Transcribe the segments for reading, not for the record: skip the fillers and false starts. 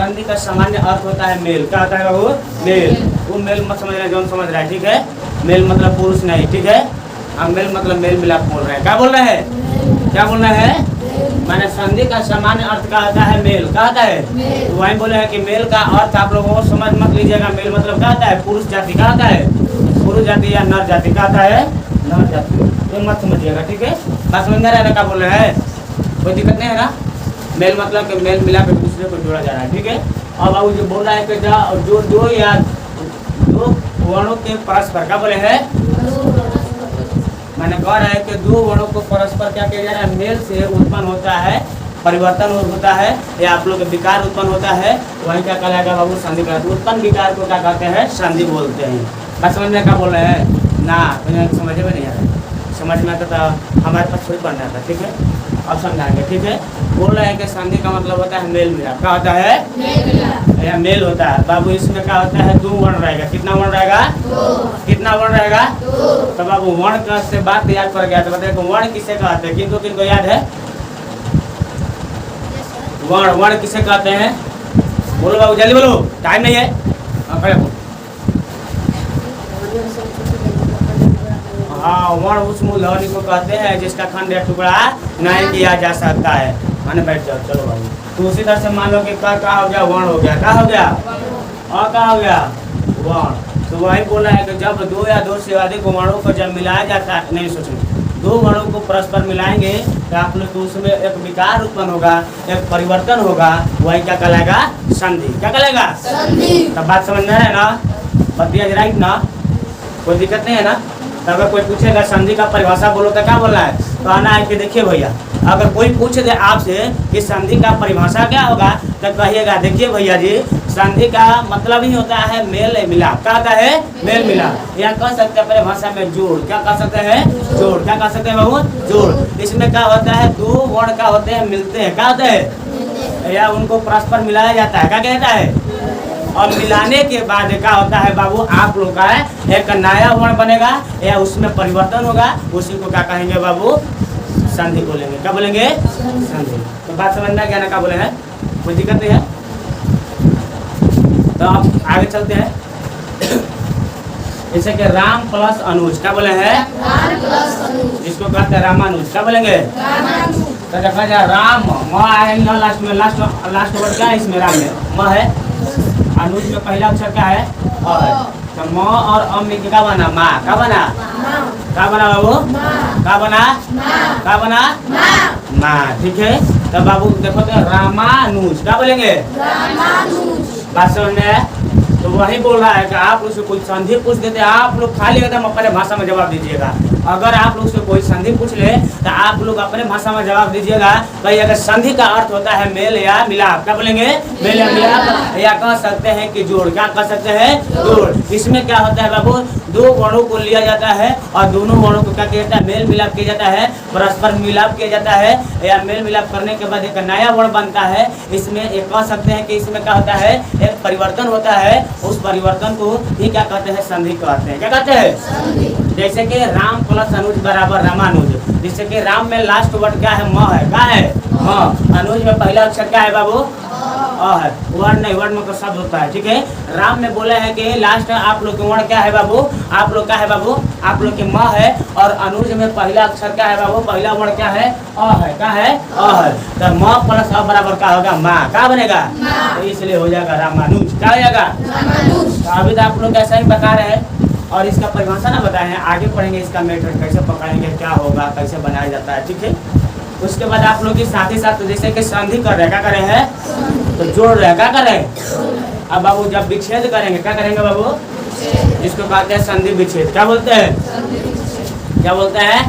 संधि का सामान्य अर्थ होता है मेल। क्या होता है बाबू? मेल। वो मेल मत समझ रहे जो समझ रहा है, ठीक है। मेल मतलब पुरुष नहीं, ठीक है। हम मेल मतलब मेल मिलाप बोल रहे हैं। क्या बोल रहे हैं? क्या बोल रहे हैं? मैंने संधि का सामान्य अर्थ क्या होता है? मेल। क्या होता है? तो वही बोले हैं कि मेल का अर्थ आप लोगों को समझ मत लीजिएगा। मेल मतलब क्या होता है? पुरुष जाति। क्या होता है? पुरुष जाति या नर जाति। क्या होता है? नर जाति। ये मत समझिएगा, ठीक है। बात समझ में रहा है? क्या बोल रहे हैं? कोई दिक्कत नहीं है ना? मेल मतलब कि मेल मिला कर दूसरे को जोड़ा जा रहा है, ठीक है। अब बाबू जो बोल रहा है कि जो दो या दो वर्णों के परस्पर, क्या बोले हैं? मैंने कह रहा है कि दो वर्णों को परस्पर क्या किया जा रहा है? मेल से उत्पन्न होता है, परिवर्तन होता है या आप लोग के विकार उत्पन्न होता है, वही क्या कहलाएगा बाबू? संधि कहलाता है। उत्पन्न विकार को क्या कहते हैं? संधि बोलते हैं। बात समझ में क्या बोल रहे हैं ना? समझ में नहीं आ रहा है? समझ में आता तो हमारे पास थोड़ी पढ़ना था, ठीक है। अब समझाएंगे, ठीक है। बोल रहे हैं कि संधि का मतलब होता है मेल मिलाप। क्या होता है? या मेल होता है बाबू। इसमें क्या होता है? दो वर्ण रहेगा। कितना वर्ण रहेगा? कितना वर्ण रहेगा? तो बाबू वर्ण का से बात याद पड़ गया तो बताइए वर्ण किसे कहते हैं? किनको किनको याद है? वर्ण किसे कहते हैं? बोलो बाबू, जल्दी बोलो, टाइम नहीं है। हाँ, वर्ण उस मूल ध्वनि को कहते हैं जिसका खंड या टुकड़ा नहीं किया जा सकता है। माने बैठ जाओ, चलो बाबू। तो उसी तरह से मान लो कि क्या हो गया? वर्ण हो गया। क्या हो गया? और क्या हो गया? वर्ण। तो वही बोला है कि जब दो या दो से अधिक वर्णों को जब मिलाया जाता है, नहीं सोचो, दो वर्णों को परस्पर मिलाएंगे तो आप लोग तो उसमें एक विकार उत्पन्न होगा, एक परिवर्तन होगा, वही क्या कहलाएगा? संधि। क्या कहलाएगा? संधि। तब बात समझ में है ना? बतिया राइट ना? कोई दिक्कत नहीं है ना? तो अगर कोई पूछेगा संधि का परिभाषा बोलो तो क्या बोलना है? तो आना है कि देखिए भैया, अगर कोई पूछ दे आपसे कि संधि का परिभाषा क्या होगा तो कहिएगा देखिए भैया जी, संधि का मतलब ही होता है मेल मिलाप। क्या होता है? मेल मिलाप। या कह सकते हैं अपने भाषा में जोड़। क्या कह सकते हैं? जोड़। क्या कह सकते हैं बाबू? जोड़। इसमें क्या होता है? दो वर्ण क्या होते हैं? मिलते हैं। क्या होते हैं? या उनको परस्पर मिलाया जाता है। क्या कहता है? और मिलाने के बाद क्या होता है बाबू? आप लोग का एक नया वर्ण बनेगा या उसमें परिवर्तन होगा, उसी को क्या कहेंगे बाबू? संधि बोलेंगे। क्या बोलेंगे? संधि। तो बात समझ में आ गया ना? क्या बोले हैं? कोई दिक्कत नहीं है? तो आप आगे चलते हैं। जैसे कि राम प्लस अनुज। क्या बोले हैं? इसको कहते हैं रामानुज। क्या बोलेंगे? तो देखा जाए राम म आएगा लास्ट में। लास्ट वर्ड क्या है इसमें? राम में म है। अनुज में पहला अक्षर क्या है? अ है। तो म और अ में क्या बना? माँ। क्या बना? क्या बना बाबू? क्या बना? क्या बना? माँ। ठीक है। तो बाबू देखो तो रामानुज। क्या बोलेंगे? बात समझ में है? तो वही बोल रहा है कि आप लोग से कोई संधि पूछ देते, आप लोग खाली एकदम अपने भाषा में जवाब दीजिएगा। अगर आप लोग से कोई संधि पूछ ले तो आप लोग अपने भाषा में जवाब दीजिएगा। भाई अगर संधि का अर्थ होता है मेल या मिलाप। क्या बोलेंगे? मेल या मिलाप। या कह सकते हैं कि जोड़। क्या कह सकते हैं? जोड़। इसमें क्या होता है बाबू? दो वर्णों को लिया जाता है और दोनों वर्णों को क्या किया जाता है? मेल मिलाप किया जाता है, परस्पर मिलाप किया जाता है, या मेल मिलाप करने के बाद एक नया वर्ण बनता है। इसमें एक कह सकते हैं कि इसमें क्या होता है? एक परिवर्तन होता है। उस परिवर्तन को ही क्या कहते हैं? संधि कहते हैं। क्या कहते हैं? जैसे कि राम प्लस अनुज बराबर रामानुज। जैसे कि राम में लास्ट वर्ड क्या है? म है। क्या है? म। अनुज में पहला अक्षर क्या है बाबू? अ है। वर्ण नहीं, वर्ण मतलब शब्द होता है, ठीक है। राम में बोला है कि लास्ट आप लोग के वर्ण क्या है बाबू? आप लोग क्या है बाबू? आप लोग के म है। और अनुज में पहला अक्षर क्या है बाबू? पहला वर्ण क्या है? अ है। क्या है? अ है। तो म प्लस अ बराबर क्या होगा? माँ। क्या बनेगा? तो इसलिए हो जाएगा रामानुज। क्या हो जाएगा? तो अभी तो आप लोग ऐसा ही बता रहे हैं और इसका परिभाषा ना बताए हैं। आगे पढ़ेंगे इसका मेथड कैसे पकाएंगे, क्या होगा, कैसे बनाया जाता है, ठीक है। उसके बाद आप लोग के साथ ही साथ जैसे कि संधि कर रहे हैं, क्या कर रहे हैं? तो जोड़ रहे हैं। क्या कर रहे हैं? अब बाबू जब विच्छेद करेंगे क्या करेंगे बाबू? जिसको कहते हैं संधि विच्छेद। क्या बोलते हैं? क्या बोलते हैं?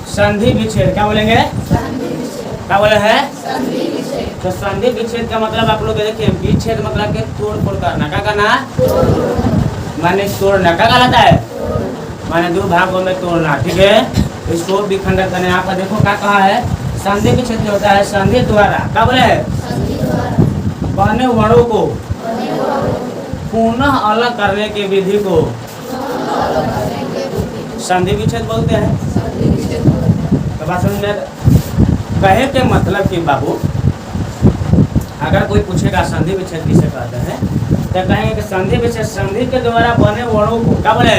संधि विच्छेद। क्या बोलेंगे? क्या बोले हैं? तो संधि विच्छेद का मतलब आप लोग देखिए, विच्छेद मतलब के तोड़ फोड़ करना। क्या करना? माने तोड़ना। क्या कहलाता है? माने दो भागों में तोड़ना, ठीक है। इसको विखंडन करने। आपका देखो क्या कहा है? संधि विच्छेद होता है संधि द्वारा। क्या बोले? बने वर्णों को पुनः अलग करने की विधि को संधि विच्छेद बोलते हैं। तो बात समझ में? कहे के मतलब कि बाबू अगर कोई पूछेगा संधि विच्छेद किसे कहते हैं तो कहेंगे कि संधि विच्छेद संधि के द्वारा बने वर्णों को क्या बोले,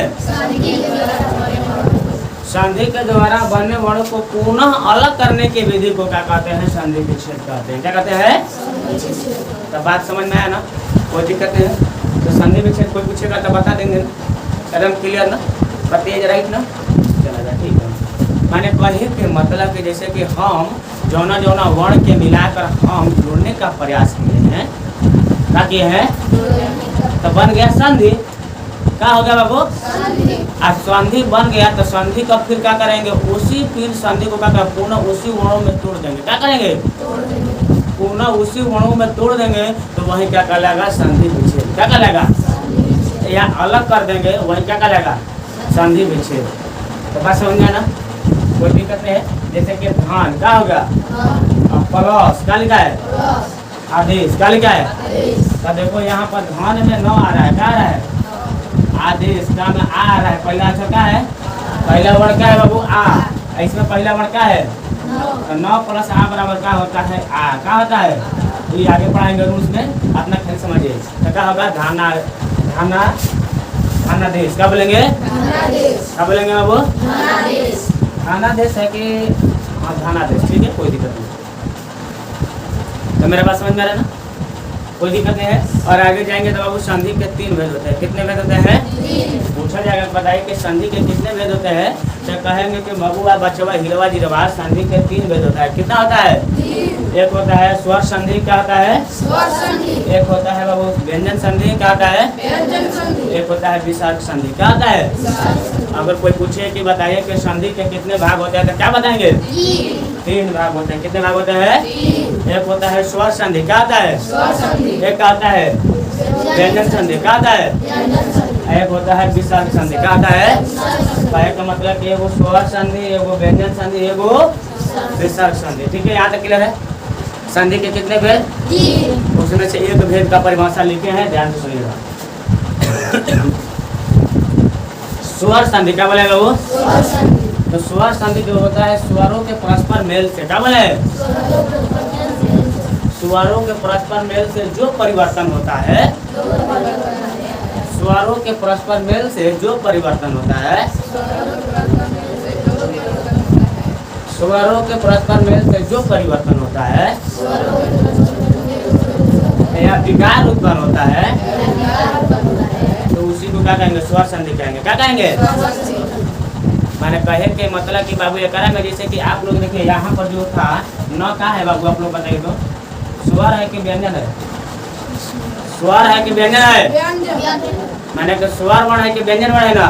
संधि के द्वारा बने वर्णों को पुनः अलग करने की विधि को क्या कहते हैं, संधि विच्छेद कहते हैं। क्या कहते हैं? तो बात समझ में आया ना, कोई दिक्कत नहीं है। तो संधि विच्छेद कोई पूछेगा तो बता देंगे ना, एकदम क्लियर ना, बताइए राइट ना, चला जाए ठीक है। मैंने कहे कि मतलब कि जैसे कि हम जौना जौना वर्ण के मिलाकर हम जोड़ने का प्रयास किए हैं, ताकि है तो बन गया संधि। क्या हो गया बाबू? आज संधि बन गया तो संधि का फिर क्या करेंगे, उसी फिर संधि को क्या करेंगे, पुनः उसी वर्णों में तोड़ देंगे। क्या करेंगे? पुनः उसी वर्णों में तोड़ देंगे तो वही क्या कहलाएगा, संधि विच्छेद। क्या कहलाएगा? या अलग कर देंगे वही क्या कहलाएगा, संधि विच्छेद। तो बात समझ गया ना, कोई दिक्कत नहीं है। जैसे कि धान क्या हो गया, प्लस क्या लिखा है, आदेश क्या लिखा है। तो देखो यहाँ पर धान में न आ रहा है, क्या आ रहा है, आदेश का में आ रहा है। पहला अक्षर क्या है, पहला वर्ण क्या है बाबू, आ। इसमें पहला वर्ण क्या है, तो 9 प्लस आ बराबर क्या होता है, आ। क्या होता है, ये आगे पढ़ाएंगे रूल्स में, अपना खेल समझिए। तो क्या होगा, धाना धाना धानादेश। क्या बोलेंगे, क्या बोलेंगे बाबू, धानादेश है कि हाँ धानादेश, ठीक है, कोई दिक्कत नहीं। तो मेरा बात समझ में आ रहा है ना, कोई दिक्कत नहीं है। और आगे जाएंगे तो बाबू संधि के 3 भेद होते हैं। कितने भेद होते हैं? पूछा जाएगा, बताइए कि संधि के कितने भेद होते हैं। तो कहेंगे कि बबुआ बचवा हिरवा जिरवा, संधि के 3 भेद होता है। कितना होता है? एक होता है स्वर संधि, क्या होता है, एक होता है बाबू व्यंजन संधि, क्या होता है, एक होता है विसर्ग संधि। क्या होता है? अगर कोई पूछे कि बताइए कि संधि के कितने भाग होते हैं तो क्या बताएंगे, 3 भाग होते हैं। कितने भाग होते हैं? एक होता है स्वर संधि, क्या होता है, एक क्या होता है, व्यंजन संधि, क्या होता है, एक होता है विसर्ग संधि। क्या होता है? कहे का मतलब कि एगो स्वर संधि, एगो व्यंजन संधि, एगो विसर्ग संधि। ठीक है, यहाँ तक क्लियर है। संधि के कितने भेद? उसमें से एक भेद का परिभाषा लिखे हैं, ध्यान से सुनिएगा। स्वर संधि क्या बोलेगा वो, तो स्वर संधि जो होता है स्वरों के परस्पर मेल से, क्या बोले, स्वरों के परस्पर मेल से जो परिवर्तन होता है, स्वरों के परस्पर मेल से जो परिवर्तन होता है, स्वरों के परस्पर मेल से जो परिवर्तन होता है या विकार उत्पन्न होता है, तो उसी को क्या कहेंगे, स्वर संधि कहेंगे। क्या कहेंगे? मैंने कहे कि मतलब कि बाबू एक में जैसे कि आप लोग देखिए यहाँ पर जो था न क्या है बाबू, आप लोग बताइए तो स्वर है कि व्यंजन है, स्वर है कि व्यंजन है, मैंने कहा स्वर वर्ण है कि व्यंजन वर्ण है ना,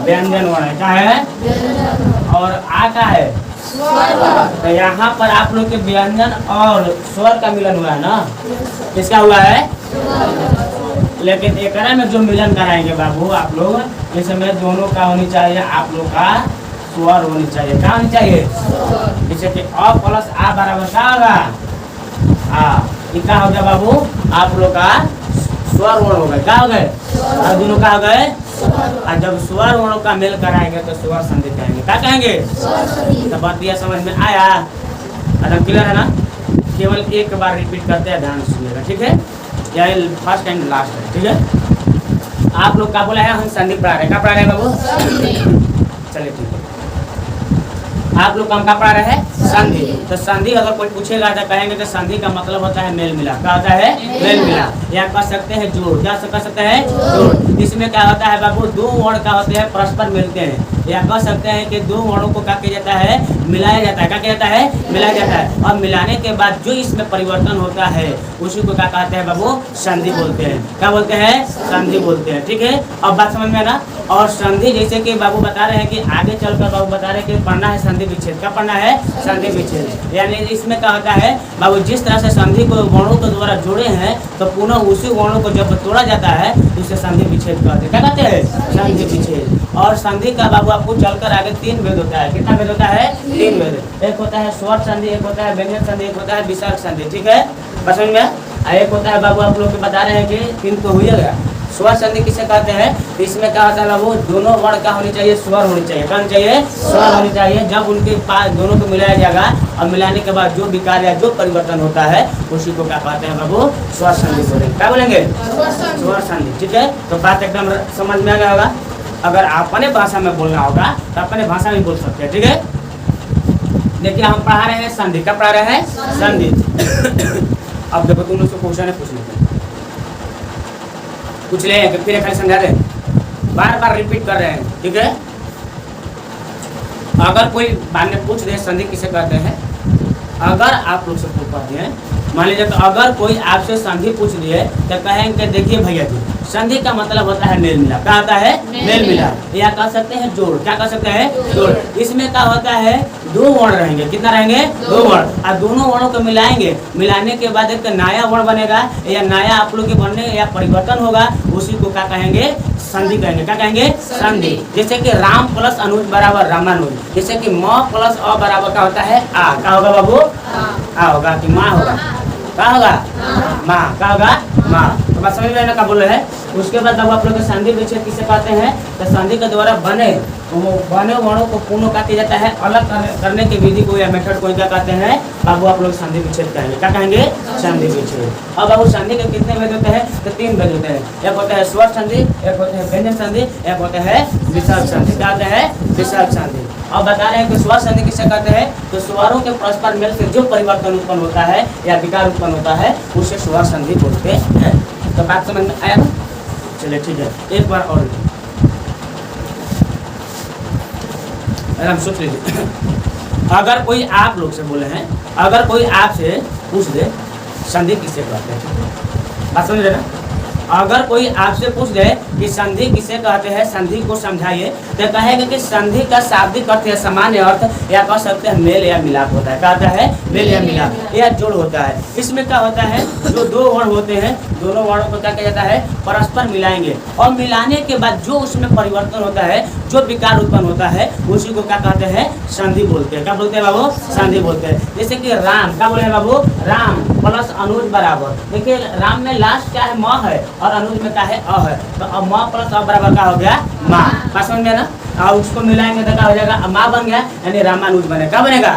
व्यंजन वर्ण है। क्या है? और आ क्या है, तो यहाँ पर आप लोग के व्यंजन और स्वर का मिलन हुआ है ना, किसका हुआ है, लेकिन एक में जो मिलन कराएंगे बाबू आप लोग, इसमें दोनों का होनी चाहिए, आप लोग का स्वर होनी चाहिए। क्या होनी चाहिए? जैसे कि अ प्लस आ बराबर क्या होगा, आ। ये क्या हो गया बाबू, आप लोग का स्वर वर्ण हो गए। क्या हो गए? और दोनों क्या हो गए, और जब स्वर वर्णों का मेल कराएंगे तो स्वर संधि कहेंगे। क्या कहेंगे? तो बात यह समझ में आया, एकदम क्लियर है ना। केवल एक बार रिपीट करते हैं, ध्यान सुनिएगा, ठीक है, यह फर्स्ट एंड लास्ट है, ठीक है। आप लोग का बोला है हम संधि पढ़ा रहे, क्या पढ़ा रहे बाबू, चलिए ठीक है। आप लोग काम का पढ़ा रहे हैं संधि। तो संधि अगर कोई पूछेगा तो कहेंगे कि संधि का मतलब होता है मेल मिलाप। क्या होता है? मेल मिलाप। या कह सकते हैं जोड़। क्या कह सकते हैं? जोड़। इसमें क्या होता है बाबू, 2 वर्ण का होते हैं परस्पर मिलते हैं, या कह सकते हैं कि 2 वर्णों को क्या किया जाता है, मिलाया जाता है। क्या किया जाता है? मिलाया जाता है। और मिलाने के बाद जो इसमें परिवर्तन होता है उसी को क्या कहते हैं बाबू, संधि बोलते हैं। क्या बोलते हैं? संधि बोलते हैं, ठीक है। अब बात समझ में आ ना। और संधि जैसे कि बाबू बता रहे हैं कि आगे चलकर बाबू बता रहे हैं कि पढ़ना है संधि विच्छेद। क्या पढ़ना है? संधि विच्छेद। यानी इसमें क्या होता है बाबू, जिस तरह से संधि को वर्णों के द्वारा जोड़े हैं तो पुनः उसी वर्णों को जब तोड़ा जाता है तो उसे संधि विच्छेद कहते हैं। क्या कहते हैं? संधि विच्छेद। और संधि का बाबू आपको चलकर आगे 3 भेद होता है। कितना भेद होता है? 3 भेद। एक होता है स्वर संधि, एक होता है व्यंजन संधि, एक होता है विसर्ग संधि, ठीक है, समझ में। एक होता है बाबू आप लोग बता रहे हैं कि 3 तो हो गया स्वर संधि किसे कहते हैं? तो इसमें क्या होता है बाबू, दोनों वर्ण क्या होनी चाहिए? स्वर होनी चाहिए। क्या होनी चाहिए? स्वर होनी चाहिए। जब उनके पास दोनों को मिलाया जाएगा और मिलाने के बाद जो विकार या जो परिवर्तन होता है उसी को क्या कहते हैं बाबू? स्वर संधि बोलेंगे। क्या बोलेंगे? स्वर संधि। ठीक है, तो बात एकदम समझ में आ गया होगा। अगर अपने भाषा में बोलना होगा तो अपने भाषा में बोल सकते हैं। ठीक है, देखिए हम पढ़ा रहे हैं संधि। क्या पढ़ा रहे हैं? संधि। अब देखो तुम लोग से क्वेश्चन है, पूछ लेते हैं, पूछ ले फिर खाली समझा दे, बार बार रिपीट कर रहे हैं। ठीक है, अगर कोई बाद में पूछ दे संधि किसे कहते हैं, अगर आप लोग से पूछ पाते हैं, मान लीजिए तो अगर कोई आपसे संधि पूछ दिए तो कहेंगे देखिए भैया जी, संधि का मतलब होता है मेल मिलाप। क्या होता है? मेल मिलाप। या कह सकते हैं जोड़। क्या कह सकते हैं? जोड़। इसमें क्या होता है? दो वर्ण रहेंगे। कितना रहेंगे? दो वर्ण। और दोनों वर्णों को मिलाएंगे, मिलाने के बाद एक नया वर्ण बनेगा या नया आप लोग के बनने या परिवर्तन होगा, उसी को क्या कहेंगे? संधि कहेंगे। क्या कहेंगे? संधि। जैसे कि राम प्लस अनुज बराबर रामानुज। जैसे कि म प्लस अ बराबर क्या होता है? आ। क्या होगा बाबू? आ होगा कि माँ होगा? क्या होगा? माँ। क्या होगा? माँ। तो बात समझ में ना क्या बोल रहे हैं। उसके बाद अब आप लोग संधि विच्छेद किसे कहते हैं? तो संधि के द्वारा बने वर्णों को पूर्ण क्या किया जाता है? अलग करने की विधि को या मेथड को क्या कहते हैं बाबू? आप लोग संधि विच्छेद कहेंगे। क्या कहेंगे? संधि विच्छेद। अब बाबू संधि के कितने भेद होते हैं? तो 3 भेद होते हैं। एक होता है स्वर संधि, एक होता है व्यंजन संधि, एक होता है विसर्ग संधि। क्या होता है? विसर्ग संधि। अब बता रहे हैं कि स्वर संधि किसे कहते हैं? तो स्वरों के परस्पर मेल से जो परिवर्तन उत्पन्न होता है या विकार उत्पन्न होता है उसे स्वर संधि बोलते हैं। तो बात समझ में आया ना? चलिए ठीक है, एक बार और हम सोच लीजिए। अगर कोई आप लोग से बोले हैं, अगर कोई आपसे पूछ दे संधि किसे कहते हैं, बात समझ रहे ना? अगर कोई आपसे पूछ दे कि संधि किसे कहते हैं, संधि को समझाइए, तो कहेंगे कि संधि का शाब्दिक अर्थ या सामान्य अर्थ या कह सकते हैं मेल या मिलाप होता है। क्या होता है? मेल या मिलाप या जोड़ होता है। इसमें क्या होता है? जो दो वर्ण होते हैं, दोनों वर्णों को क्या किया जाता है? परस्पर मिलाएंगे और मिलाने के बाद जो उसमें परिवर्तन होता है, जो विकार उत्पन्न होता है, उसी को क्या कहते हैं? संधि बोलते हैं। क्या बोलते हैं बाबू? संधि बोलते हैं। जैसे कि राम। क्या बोले हैं बाबू? राम प्लस अनुज बराबर। देखिए राम में लास्ट क्या है? म है और अनुज में क्या है? अ है। तो अब म प्लस अ बराबर क्या हो गया? माँ। बात समझ में ना? और उसको मिलाएंगे तो क्या हो जाएगा? माँ बन गया, यानी रामानुज बनेगा। क्या बनेगा?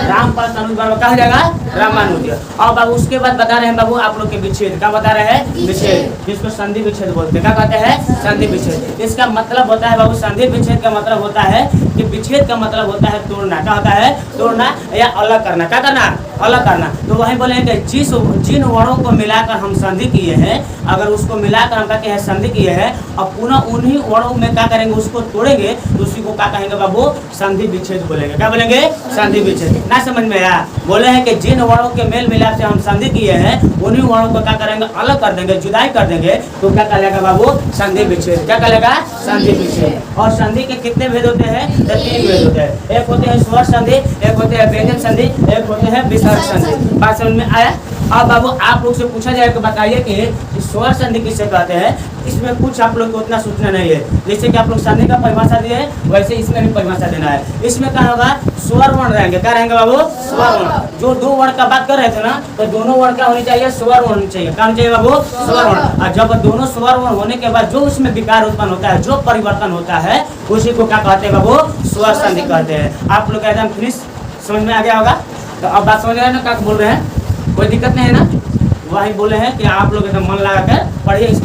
राम प्लस अनुज बराबर क्या हो जाएगा? रामानुज। और बाबू उसके बाद बता रहे हैं बाबू आप लोग के विच्छेद। क्या बता रहे हैं? विच्छेद, जिसको संधि विच्छेद बोलते हैं। क्या कहते हैं? संधि विच्छेद। इसका मतलब होता है बाबू, संधि विच्छेद का मतलब होता है कि विच्छेद का मतलब होता है तोड़ना। क्या होता है? तोड़ना या अलग करना। क्या करना? अलग करना। तो वही बोलेंगे जिन वर्णों को मिलाकर हम संधि किए हैं, अगर उसको मिलाकर हम क्या है? संधि किए हैं, और पुनः उन्हीं वर्णों में क्या करेंगे? उसको तोड़ेंगे, तो उसी को क्या कहेंगे बाबू? संधि विच्छेद बोलेंगे। क्या बोलेंगे? संधि विच्छेद। ना समझ में आया? बोले हैं कि जिन वर्णों के मेल मिलाप से हम संधि किए हैं, उन्हीं वर्णों को क्या करेंगे? अलग कर देंगे, जुदाई कर देंगे, तो क्या कहलेगा बाबू? संधि विच्छेद। क्या कहलेगा? संधि विच्छेद। और संधि के कितने भेद होते हैं? तो 3 भेद होते हैं। एक होते हैं स्वर संधि, एक होते हैं व्यंजन संधि, एक होते हैं विसर्ग संधि। बात समझ में आया? अब बाबू आप लोग से पूछा जाए तो बताइए कि स्वर संधि किसे कहते हैं। इसमें कुछ आप लोग को उतना सोचना नहीं है। जैसे कि आप लोग संधि का परिभाषा दिए हैं, वैसे इसमें भी परिभाषा देना है। इसमें क्या होगा? स्वर वर्ण रहेंगे। क्या रहेंगे बाबू? स्वर वर्ण। जो दो वर्ण का बात कर रहे थे ना, तो दोनों वर्ण क्या होनी चाहिए? स्वर वर्ण होनी चाहिए। क्या होनी चाहिए बाबू? स्वर वर्ण। और जब दोनों स्वर वर्ण होने के बाद जो उसमें विकार उत्पन्न होता है, जो परिवर्तन होता है, उसी को क्या कहते हैं बाबू? स्वर संधि कहते हैं। आप लोग एकदम फिनिश समझ में आ गया होगा। तो अब बात समझ रहे हैं ना? क्या बोल रहे हैं? कोई दिक्कत नहीं है ना? वही बोले हैं कि आप लोग एकदम मन लगा कर पढ़िए इसको।